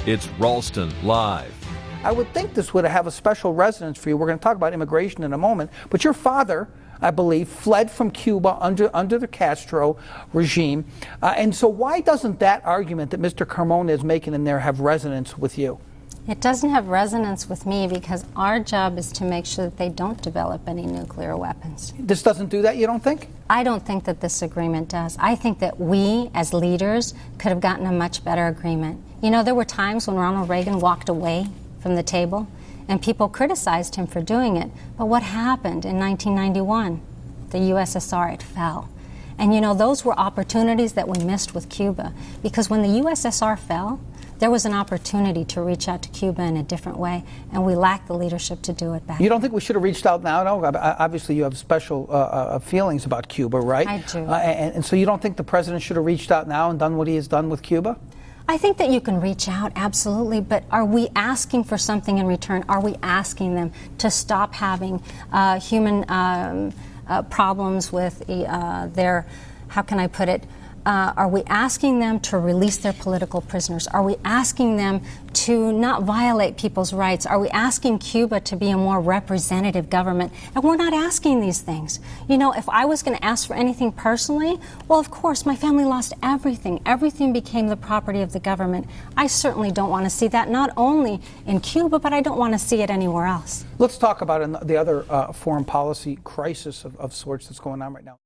It's Ralston Live. I would think this would have a special resonance for you. We're going to talk about immigration in a moment. But your father, I believe, fled from Cuba under the Castro regime. And so why doesn't that argument that Mr. Carmona is making in there have resonance with you? It doesn't have resonance with me because our job is to make sure that they don't develop any nuclear weapons. This doesn't do that, you don't think? I don't think that this agreement does. I think that we, as leaders, could have gotten a much better agreement. You know, there were times when Ronald Reagan walked away from the table and people criticized him for doing it. But what happened in 1991? The USSR, it fell. And you know, those were opportunities that we missed with Cuba, because when the USSR fell, there was an opportunity to reach out to Cuba in a different way, and we lacked the leadership to do it back. You don't think we should have reached out now? No, obviously you have special feelings about Cuba, right? I do. And so you don't think the president should have reached out now and done what he has done with Cuba? I think that you can reach out, absolutely, but are we asking for something in return? Are we asking them to stop having human problems with their, how can I put it, are we asking them to release their political prisoners? Are we asking them to not violate people's rights? Are we asking Cuba to be a more representative government? And we're not asking these things. You know, if I was going to ask for anything personally, well, of course, my family lost everything. Everything became the property of the government. I certainly don't want to see that, not only in Cuba, but I don't want to see it anywhere else. Let's talk about the other foreign policy crisis of sorts that's going on right now.